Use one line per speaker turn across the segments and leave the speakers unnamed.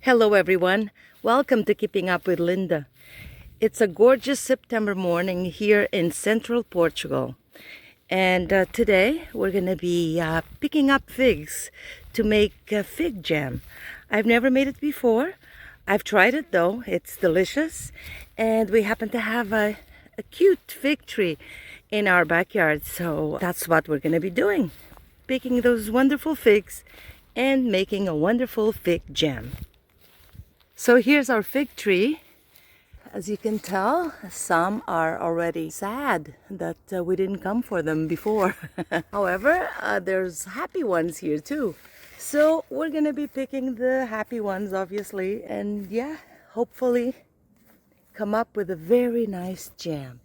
Hello everyone, welcome to Keeping Up with Linda. It's a gorgeous September morning here in central Portugal. And today we're going to be picking up figs to make fig jam. I've never made it before. I've tried it though, it's delicious. And we happen to have a cute fig tree in our backyard. So that's what we're going to be doing. Picking those wonderful figs and making a wonderful fig jam. So here's our fig tree. As you can tell, some are already sad that we didn't come for them before. However, there's happy ones here too. So we're gonna be picking the happy ones, obviously, and yeah, hopefully come up with a very nice jam.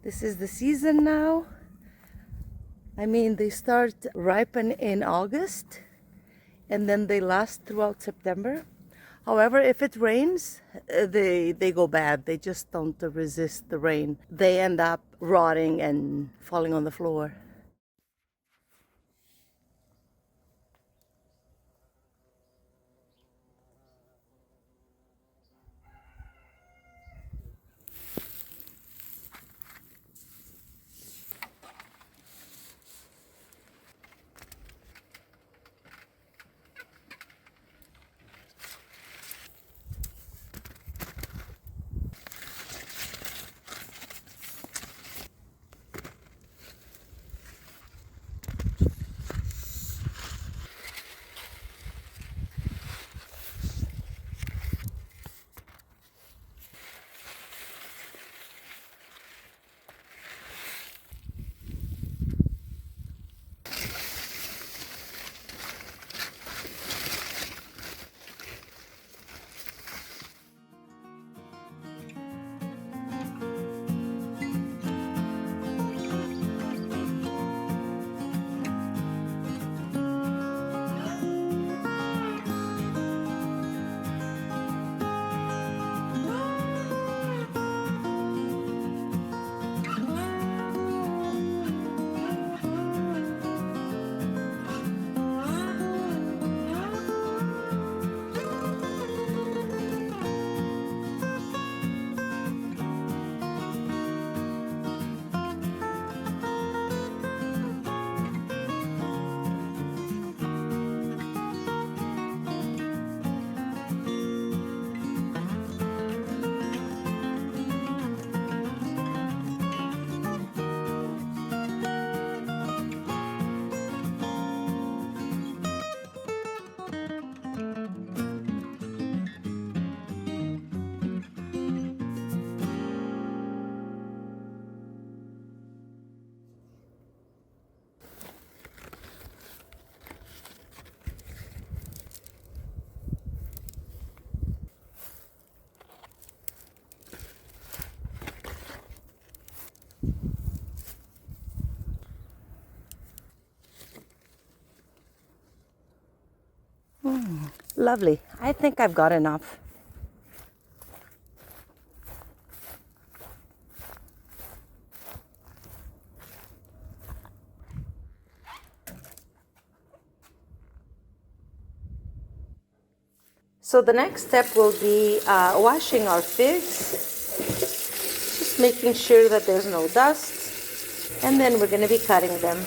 This is the season now. I mean, they start ripen in August and then they last throughout September. However, if it rains, they go bad. They just don't resist the rain. They end up rotting and falling on the floor. Lovely. I think I've got enough. So the next step will be washing our figs, just making sure that there's no dust, and then we're going to be cutting them.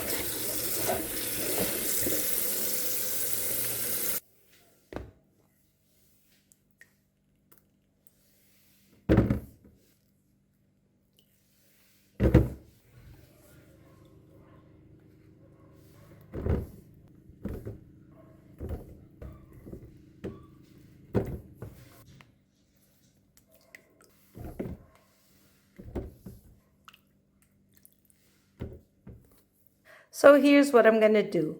So here's what I'm gonna do.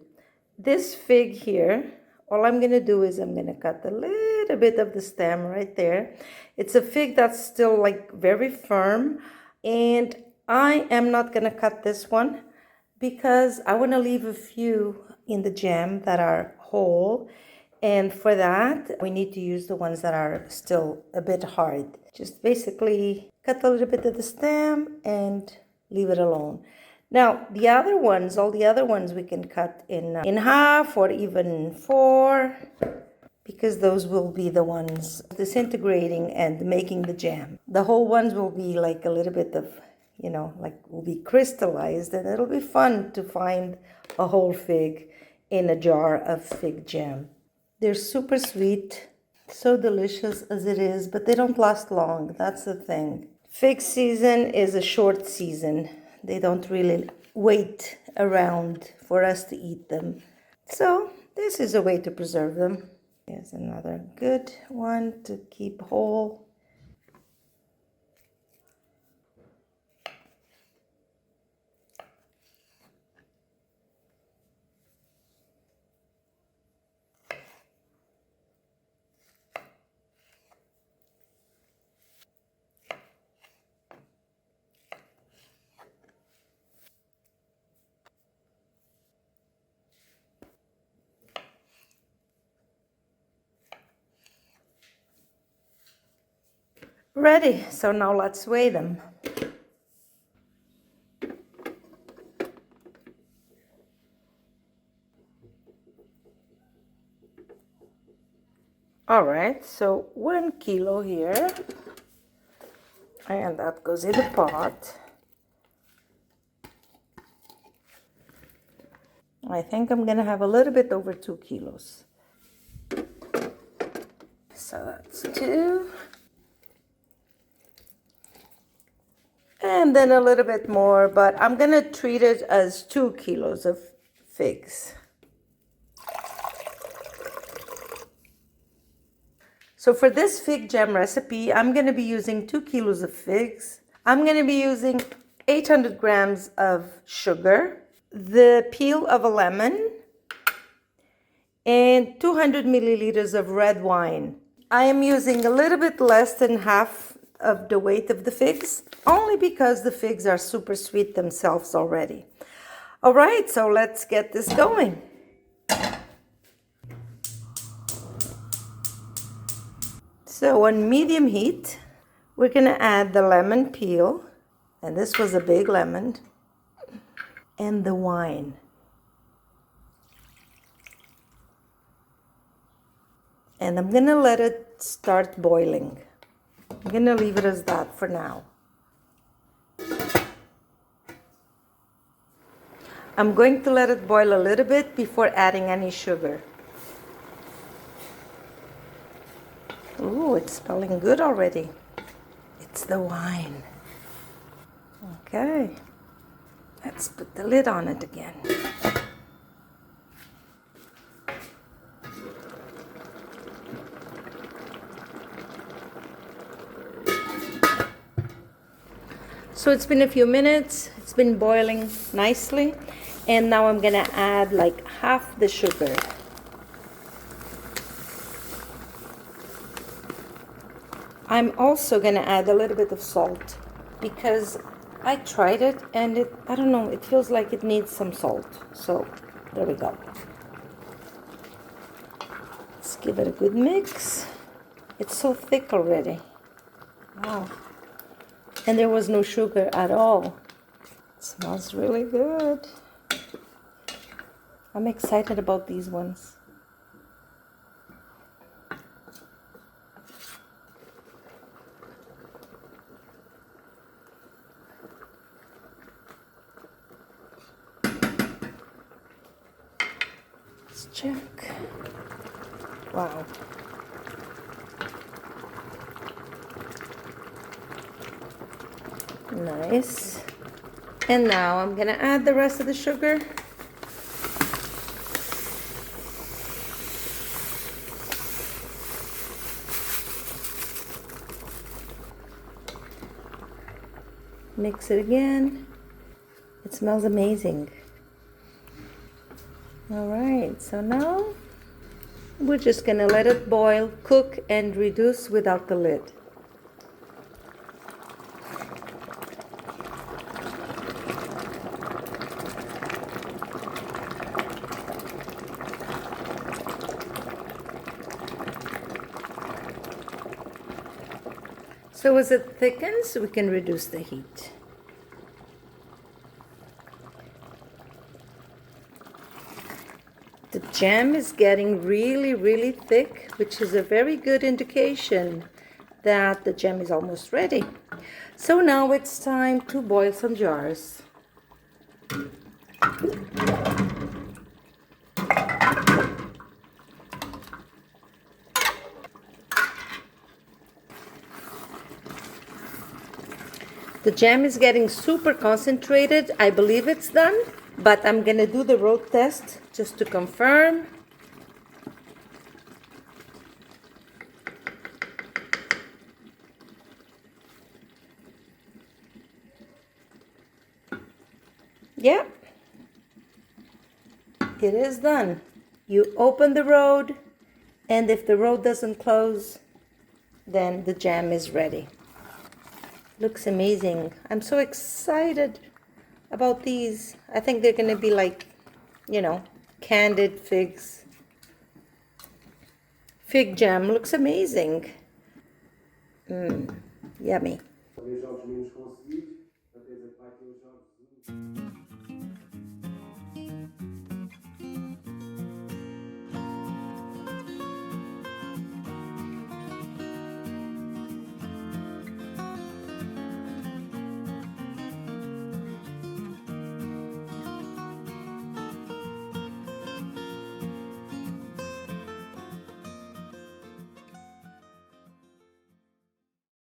This fig here, all I'm gonna do is I'm gonna cut a little bit of the stem right there. It's a fig that's still like very firm, and I am not gonna cut this one because I wanna leave a few in the jam that are whole. And for that, we need to use the ones that are still a bit hard. Just basically cut a little bit of the stem and leave it alone. Now, the other ones, all the other ones we can cut in half or even four. because those will be the ones disintegrating and making the jam. The whole ones will be like a little bit of, like will be crystallized, and it'll be fun to find a whole fig in a jar of fig jam. They're super sweet, so delicious as it is, but they don't last long. That's the thing. Fig season is a short season. They don't really wait around for us to eat them. So this is a way to preserve them. Here's another good one to keep whole. Ready, so now let's weigh them. All right, so 1 kilo here, and that goes in the pot. I think I'm gonna have a little bit over 2 kilos. So that's 2. And then a little bit more, but I'm gonna treat it as 2 kilos of figs. So for this fig jam recipe, I'm gonna be using 2 kilos of figs. I'm gonna be using 800 grams of sugar, the peel of a lemon, and 200 milliliters of red wine. I am using a little bit less than half of the weight of the figs, only because the figs are super sweet themselves already. All right, so let's get this going. So on medium heat, we're gonna add the lemon peel, and this was a big lemon, and the wine. And I'm gonna let it start boiling. I'm gonna leave it as that for now. I'm going to let it boil a little bit before adding any sugar. Ooh, it's smelling good already. It's the wine. Okay, let's put the lid on it again. So it's been a few minutes, it's been boiling nicely, and now I'm gonna add like half the sugar. I'm also gonna add a little bit of salt because I tried it and I don't know, it feels like it needs some salt. So there we go. Let's give it a good mix. It's so thick already. Wow. And there was no sugar at all. It smells really good. I'm excited about these ones. Let's check. Wow. Nice. And now I'm gonna add the rest of the sugar. Mix it again. It smells amazing. All right, so now we're just gonna let it boil, cook, and reduce without the lid. So as it thickens, we can reduce the heat. The jam is getting really thick, which is a very good indication that the jam is almost ready. So now it's time to boil some jars. The jam is getting super concentrated. I believe it's done, but I'm gonna do the road test just to confirm. Yeah, it is done. You open the road, and if the road doesn't close, then the jam is ready. Looks amazing. I'm so excited about these. I think they're gonna be like, candied figs. Fig jam looks amazing. Yummy.